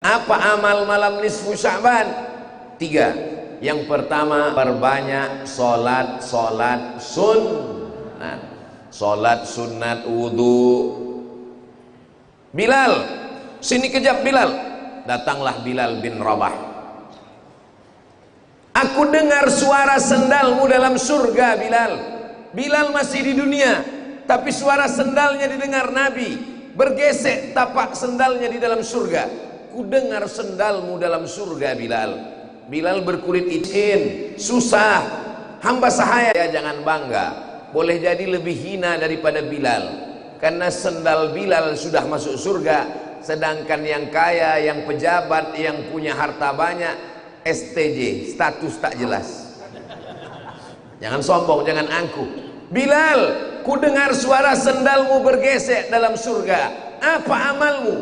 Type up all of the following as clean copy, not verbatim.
Apa amal malam nisfu Sya'ban? 3. Yang pertama, perbanyak solat sunat. Solat sunat wudu. Bilal, sini kejap Bilal. Datanglah Bilal bin Rabah. Aku dengar suara sendalmu dalam surga, Bilal. Bilal masih di dunia, tapi suara sendalnya didengar Nabi. Bergesek tapak sendalnya di dalam surga. Ku dengar sendalmu dalam surga, Bilal. Bilal berkulit izin, susah, hamba sahaya. Ya, jangan bangga, boleh jadi lebih hina daripada Bilal, karena sendal Bilal sudah masuk surga, sedangkan yang kaya, yang pejabat, yang punya harta banyak, STJ, status tak jelas. Jangan sombong, jangan angkuh. Bilal, ku dengar suara sendalmu bergesek dalam surga. Apa amalmu?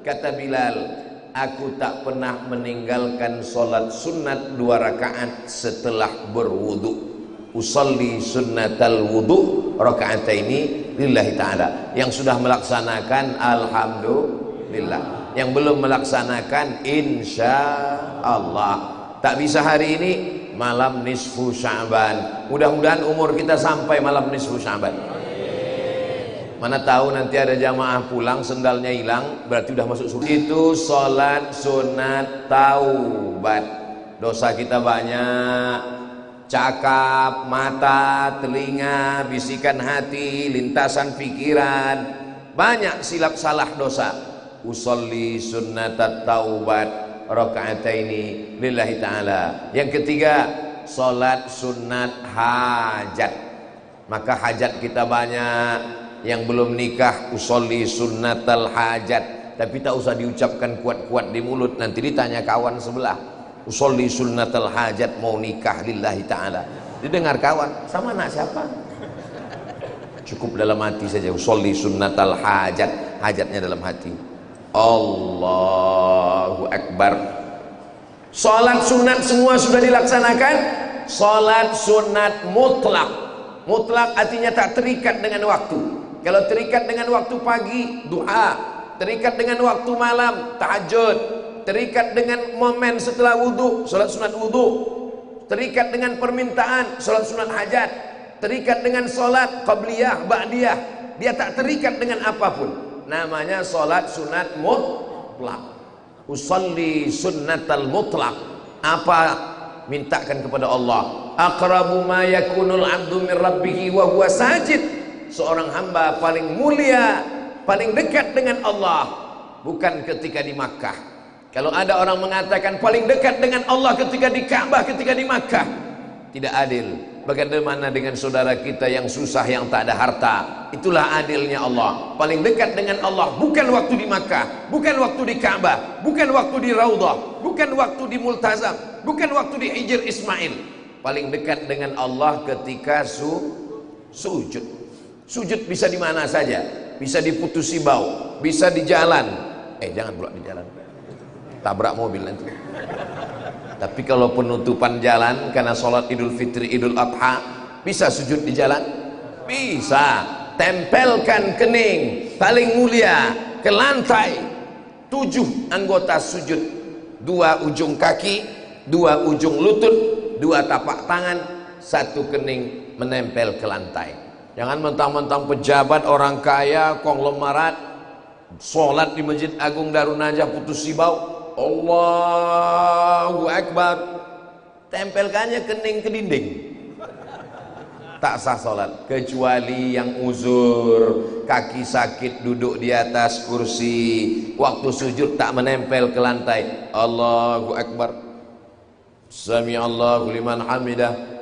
Kata Bilal, aku tak pernah meninggalkan solat sunat 2 rakaat setelah berwudu. Usalli sunnatal wudu raka'ataini lillahi ta'ala. Yang sudah melaksanakan alhamdulillah, yang belum melaksanakan insya Allah. Tak bisa hari ini, malam nisfu Sya'ban. Mudah-mudahan umur kita sampai malam nisfu Sya'ban. Mana tahu nanti ada jamaah pulang sendalnya hilang, berarti udah masuk surga. Itu sholat sunat taubat. Dosa kita banyak, cakap, mata, telinga, bisikan hati, lintasan pikiran, banyak silap salah dosa. Usolli sunnatat taubat raka'ataini lillahi ta'ala. Yang ketiga, sholat sunat hajat. Maka hajat kita banyak. Yang belum nikah, usolli sunnatal hajat, tapi tak usah diucapkan kuat-kuat di mulut, nanti ditanya kawan sebelah. Usolli sunnatal hajat, mau nikah lillahi ta'ala, didengar kawan, sama anak siapa? Cukup dalam hati saja, usolli sunnatal hajat, hajatnya dalam hati. Allahu Akbar. Salat sunat semua sudah dilaksanakan. Salat sunat mutlak. Mutlak artinya tak terikat dengan waktu. Kalau terikat dengan waktu pagi, duha. Terikat dengan waktu malam, tahajud. Terikat dengan momen setelah wudu, salat sunat wudu. Terikat dengan permintaan, salat sunat hajat. Terikat dengan salat qabliyah, ba'diyah. Dia tak terikat dengan apapun. Namanya salat sunat mutlak. Usalli sunnatal mutlak. Apa? Mintakan kepada Allah. Aqrabu ma yakunul 'abdu min rabbih wa huwa sajid. Seorang hamba paling mulia, paling dekat dengan Allah bukan ketika di Makkah. Kalau ada orang mengatakan paling dekat dengan Allah ketika di Ka'bah, ketika di Makkah, tidak adil. Bagaimana dengan saudara kita yang susah, yang tak ada harta? Itulah adilnya Allah. Paling dekat dengan Allah bukan waktu di Makkah, bukan waktu di Ka'bah, bukan waktu di Raudhah, bukan waktu di Multazam, bukan waktu di Hijr Ismail. Paling dekat dengan Allah ketika sujud. Sujud bisa di mana saja, bisa diputusi bau, bisa di jalan. Jangan pula di jalan, tabrak mobil nanti. Tapi kalau penutupan jalan karena sholat Idul Fitri, Idul Adha, bisa sujud di jalan? Bisa. Tempelkan kening paling mulia ke lantai. 7 anggota sujud. 2 ujung kaki, 2 ujung lutut, 2 tapak tangan, 1 kening menempel ke lantai. Jangan mentang-mentang pejabat, orang kaya, konglomerat, sholat di Masjid Agung Darun Najah putus sibau. Allahu Akbar, tempelkannya kening ke dinding, tak sah sholat. Kecuali yang uzur, kaki sakit, duduk di atas kursi, waktu sujud tak menempel ke lantai. Allahu Akbar, Sami Allahu liman hamidah,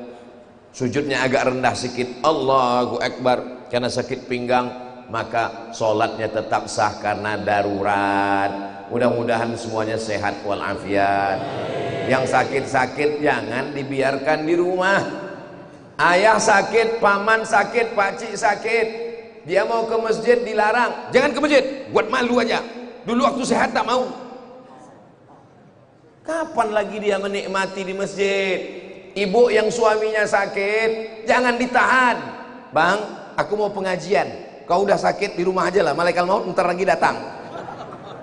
sujudnya agak rendah sikit, Allahu Akbar, karena sakit pinggang, maka sholatnya tetap sah karena darurat. Mudah-mudahan semuanya sehat walafiat. Yang sakit-sakit jangan dibiarkan di rumah. Ayah sakit, paman sakit, pakcik sakit, dia mau ke masjid dilarang. Jangan ke masjid, buat malu aja. Dulu waktu sehat tak mau. Kapan lagi dia menikmati di masjid? Ibu yang suaminya sakit, jangan ditahan. Bang, aku mau pengajian. Kau udah sakit di rumah aja lah, malaikat maut ntar lagi datang.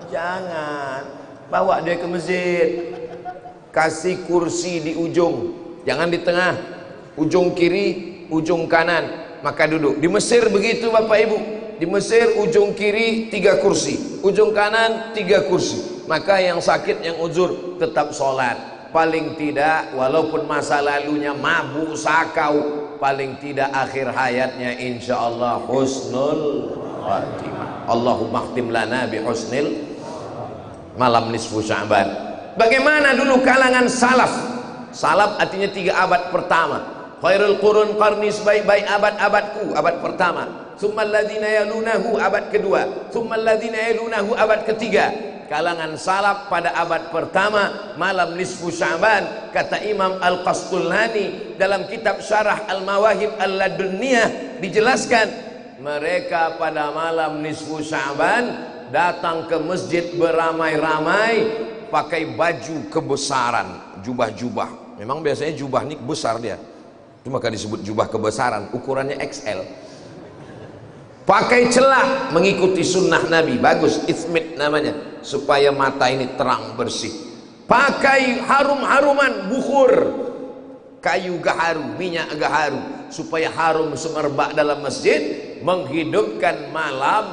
Jangan. bawa dia ke masjid, kasih kursi di ujung, jangan di tengah, ujung kiri, ujung kanan, maka duduk. Di Mesir begitu Bapak Ibu, di Mesir ujung kiri 3 kursi, ujung kanan 3 kursi, maka yang sakit, yang uzur tetap sholat. Paling tidak walaupun masa lalunya mabuk sakau, paling tidak akhir hayatnya insyaallah husnul khatimah. Allahumma khtim lana bi husnil malam nisfu Sya'ban. Bagaimana dulu kalangan salaf? Salaf artinya 3 abad pertama. Khairul qurun qarni, sebaik-baik abad-abadku, abad pertama. Tsummal ladzina yalunahu, abad kedua. Tsummal ladzina yalunahu, abad ketiga. Kalangan salaf pada abad pertama, malam nisfu Sya'ban, kata Imam Al-Qastulani dalam kitab Syarah Al-Mawahib Al-Ladunniyah, dijelaskan mereka pada malam nisfu Sya'ban datang ke masjid beramai-ramai pakai baju kebesaran, jubah-jubah. Memang biasanya jubah ini besar dia, itu maka disebut jubah kebesaran, ukurannya XL. Pakai celak mengikuti sunnah Nabi, bagus, ismit namanya, supaya mata ini terang bersih. Pakai harum-haruman, bukhur, kayu gaharu, minyak gaharu, supaya harum semerbak dalam masjid, menghidupkan malam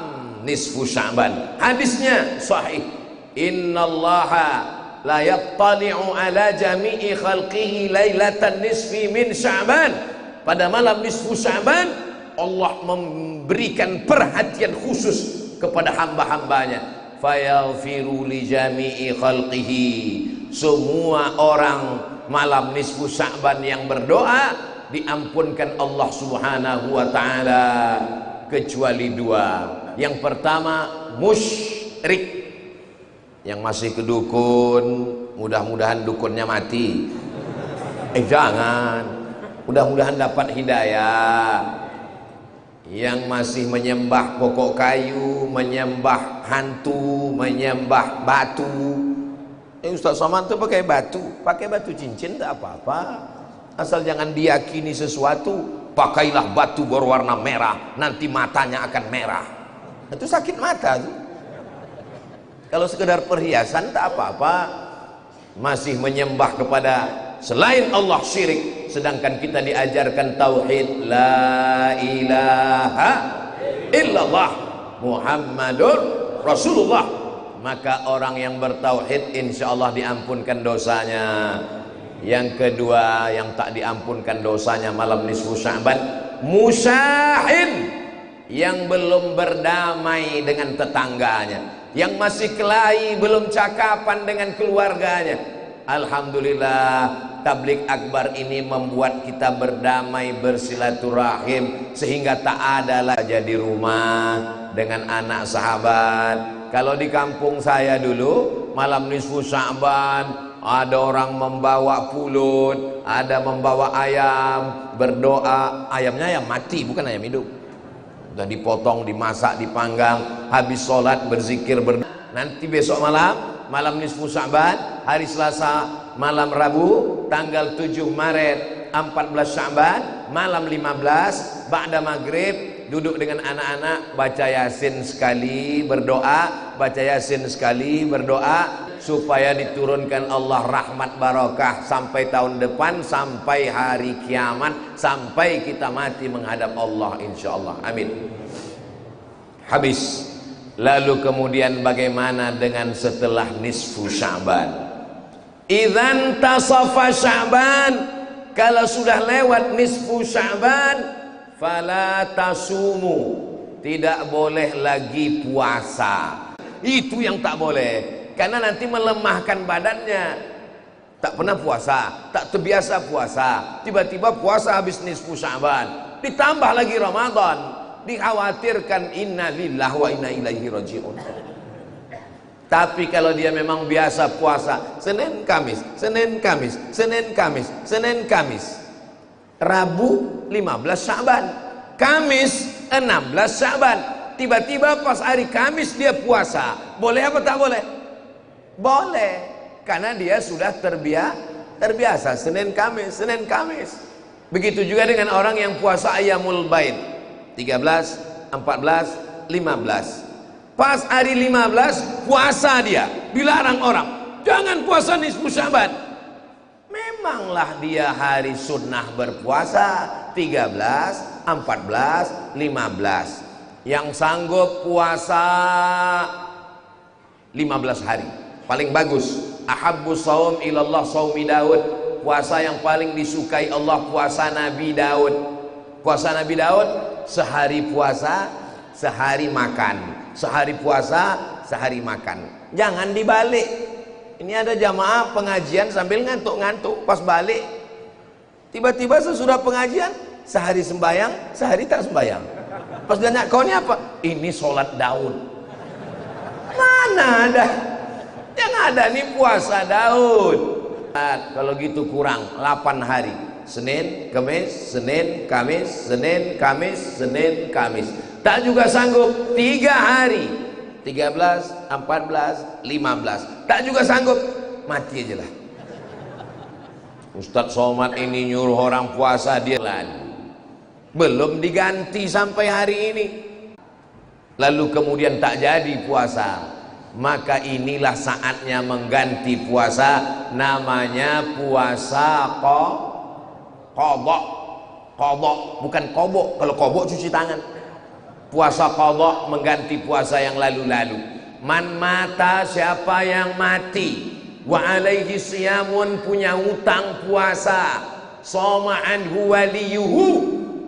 nisfu Sya'ban. Hadisnya sahih, innallaha la yattali'u ala jami'i khalqihi lailatan nisfi min Sya'ban. Pada malam nisfu Sya'ban Allah memberikan perhatian khusus kepada hamba-hambanya. Fayaghfiru li jami'i khalqihi. Semua orang malam nisfu Sya'ban yang berdoa diampunkan Allah Subhanahu wa taala, kecuali 2. Yang pertama musyrik, yang masih ke dukun, mudah-mudahan dukunnya mati. Jangan, mudah-mudahan dapat hidayah. Yang masih menyembah pokok kayu, menyembah hantu, menyembah batu. Ustaz Somad tuh pakai batu cincin tak apa-apa, asal jangan diyakini sesuatu. Pakailah batu berwarna merah, nanti matanya akan merah. Itu sakit mata tuh. Kalau sekedar perhiasan tak apa-apa. Masih menyembah kepada selain Allah, syirik, sedangkan kita diajarkan tauhid, la ilaha illallah Muhammadur Rasulullah. Maka orang yang bertauhid insyaallah diampunkan dosanya. Yang kedua yang tak diampunkan dosanya malam nisfu Sya'ban, musyahin, yang belum berdamai dengan tetangganya, yang masih kelahi, belum cakapan dengan keluarganya. Alhamdulillah, tablik akbar ini membuat kita berdamai, bersilaturahim, sehingga tak ada lagi di rumah dengan anak sahabat. Kalau di kampung saya dulu malam nisfu Sya'ban, ada orang membawa pulut, ada membawa ayam, berdoa. Ayamnya ayam mati, bukan ayam hidup. Sudah dipotong, dimasak, dipanggang, habis sholat berzikir, nanti besok malam nisfu Sya'ban, hari Selasa, malam Rabu, tanggal 7 Maret 14 Sya'ban, malam 15, ba'da maghrib, duduk dengan anak-anak, baca Yasin sekali, berdoa, baca Yasin sekali, berdoa, supaya diturunkan Allah rahmat barakah sampai tahun depan, sampai hari kiamat, sampai kita mati menghadap Allah insyaallah. Amin. Habis. Lalu kemudian bagaimana dengan setelah nisfu Sya'ban? Idzan tasafa Sya'ban, kalau sudah lewat nisfu Sya'ban, fala tasumu, tidak boleh lagi puasa. Itu yang tak boleh. Karena nanti melemahkan badannya. Tak pernah puasa, tak terbiasa puasa, tiba-tiba puasa habis nisfu Sya'ban, ditambah lagi Ramadan, dikhawatirkan inna lillahi wa inna ilaihi raji'un. Tapi kalau dia memang biasa puasa Senin Kamis, Senin Kamis, Senin Kamis, Senin Kamis, Rabu 15 Sya'ban, Kamis 16 Sya'ban, tiba-tiba pas hari Kamis dia puasa, boleh apa tak boleh? Boleh, karena dia sudah terbiasa Senin Kamis, Senin Kamis. Begitu juga dengan orang yang puasa Ayyamul Baid 13, 14, 15. Pas hari 15 puasa dia, dilarang orang. Jangan puasa nisfu Sya'ban. Memanglah dia hari sunnah berpuasa 13, 14, 15. Yang sanggup puasa 15 hari paling bagus. Ahabbus shaum ilallah shaumi Daud. Puasa yang paling disukai Allah puasa Nabi Daud. Puasa Nabi Daud sehari puasa, sehari makan. Sehari puasa, sehari makan. Jangan dibalik. Ini ada jamaah pengajian sambil ngantuk-ngantuk, pas balik tiba-tiba sesudah pengajian sehari sembayang, sehari tak sembayang. Pas nanya, kau ini apa? Ini sholat Daud. Mana ada? Yang ada nih puasa Daud. Kalau gitu kurang 8 hari. Senin, Kamis, Senin, Kamis, Senin, Kamis, Senin, Kamis. Tak juga sanggup 3 hari. 13, 14, 15. Tak juga sanggup, mati aja lah. Ustadz Somad ini nyuruh orang puasa, dia lalu belum diganti sampai hari ini, lalu kemudian tak jadi puasa. Maka inilah saatnya mengganti puasa, namanya puasa qadha. Qadha bukan qobok. Kalau qobok cuci tangan. Puasa qadha mengganti puasa yang lalu-lalu. Man mata, siapa yang mati, wa alaihi siyamun, punya utang puasa, shoma anhu waliyuhu,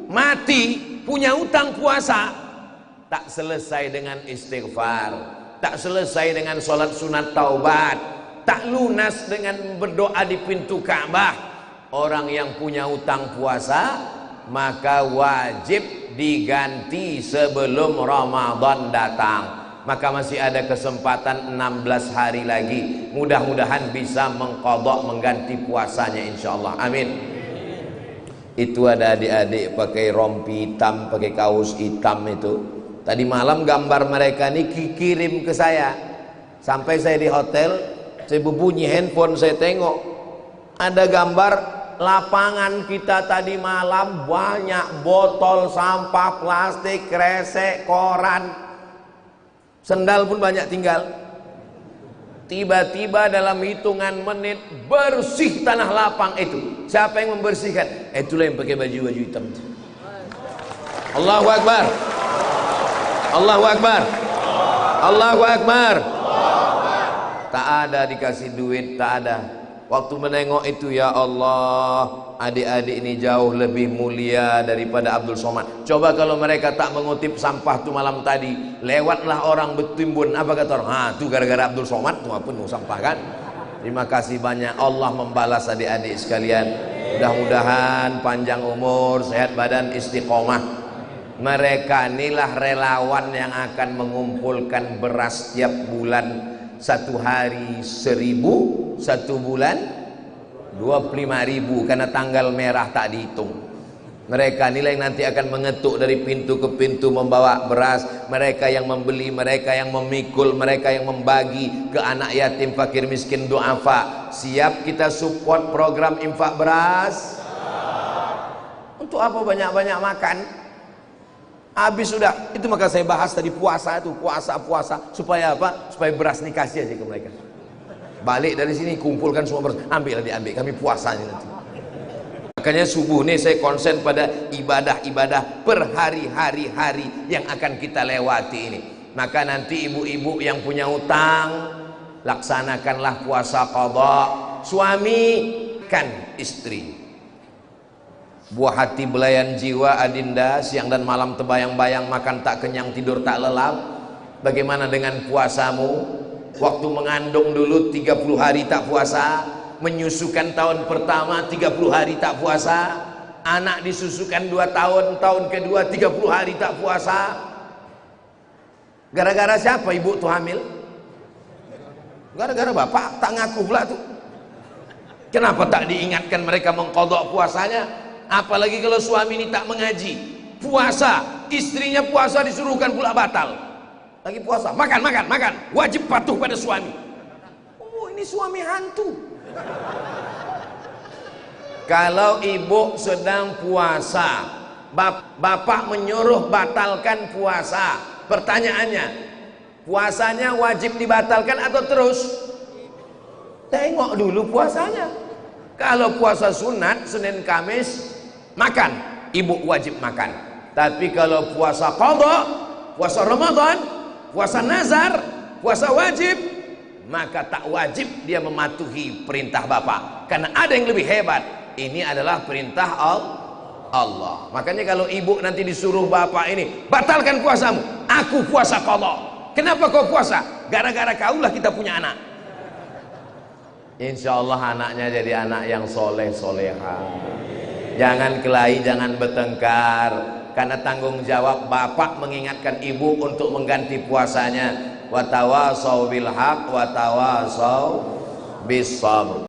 mati punya utang puasa, tak selesai dengan istighfar, tak selesai dengan sholat sunat taubat, tak lunas dengan berdoa di pintu Ka'bah. Orang yang punya utang puasa maka wajib diganti sebelum Ramadan datang. Maka masih ada kesempatan 16 hari lagi. Mudah-mudahan bisa mengqadha, mengganti puasanya insyaallah. Amin. Itu ada adik-adik pakai rompi hitam, pakai kaos hitam itu. Tadi malam gambar mereka ini kirim ke saya. Sampai saya di hotel, saya berbunyi handphone, saya tengok ada gambar lapangan kita tadi malam, banyak botol sampah plastik, kresek, koran, sendal pun banyak tinggal. Tiba-tiba dalam hitungan menit bersih tanah lapang itu. Siapa yang membersihkan? Itulah yang pakai baju-baju hitam. Allahu Akbar, Allahu Akbar, Allahu Akbar. Tak ada dikasih duit, tak ada. Waktu menengok itu, ya Allah, adik-adik ini jauh lebih mulia daripada Abdul Somad. Coba kalau mereka tak mengutip sampah tu malam tadi, lewatlah orang bertimbun, apa kata orang? Ha, tu gara-gara Abdul Somad tu penuh sampah kan? Terima kasih banyak, Allah membalas adik-adik sekalian. Mudah-mudahan panjang umur, sehat badan, istiqomah. Mereka inilah relawan yang akan mengumpulkan beras setiap bulan. 1 hari 1.000, 1 bulan 25.000, karena tanggal merah tak dihitung. Mereka nilai nanti akan mengetuk dari pintu ke pintu membawa beras. Mereka yang membeli, mereka yang memikul, mereka yang membagi ke anak yatim, fakir, miskin, duafa. Siap kita support program infak beras? Untuk apa banyak-banyak makan? Habis sudah, itu maka saya bahas tadi puasa itu, puasa supaya apa? Supaya beras ini kasih aja ke mereka. Balik dari sini kumpulkan semua beras, ambil kami puasanya nanti. Makanya subuh ini saya konsen pada ibadah-ibadah per hari-hari yang akan kita lewati ini. Maka nanti ibu-ibu yang punya utang, laksanakanlah puasa qadha. Suami kan istri. Buah hati belayan jiwa adinda, siang dan malam terbayang-bayang, makan tak kenyang, tidur tak lelap. Bagaimana dengan puasamu? Waktu mengandung dulu 30 hari tak puasa, menyusukan tahun pertama 30 hari tak puasa, anak disusukan 2 tahun, tahun kedua 30 hari tak puasa. Gara-gara siapa ibu tuh hamil? Gara-gara bapak tak ngaku pula tuh. Kenapa tak diingatkan mereka mengqadha puasanya? Apalagi kalau suami ini tak mengaji, puasa, istrinya puasa disuruhkan pula batal. Lagi puasa, makan, wajib patuh pada suami. Oh, ini suami hantu. Kalau ibu sedang puasa, bapak menyuruh batalkan puasa, pertanyaannya, Puasanya wajib dibatalkan atau terus? Tengok dulu puasanya. Kalau puasa sunat Senin Kamis makan, ibu wajib makan. Tapi kalau puasa qadha, puasa Ramadan, puasa nazar, puasa wajib, maka tak wajib dia mematuhi perintah bapak, karena ada yang lebih hebat. Ini adalah perintah Allah. Makanya kalau ibu nanti disuruh bapak ini, batalkan puasamu, aku puasa qadha. Kenapa kau puasa? Gara-gara kaulah kita punya anak. Insya Allah anaknya jadi anak yang soleh soleha. Jangan kelahi, jangan bertengkar, karena tanggung jawab bapak mengingatkan ibu untuk mengganti puasanya. Wa tawasau bil haq wa tawasau bis sabr.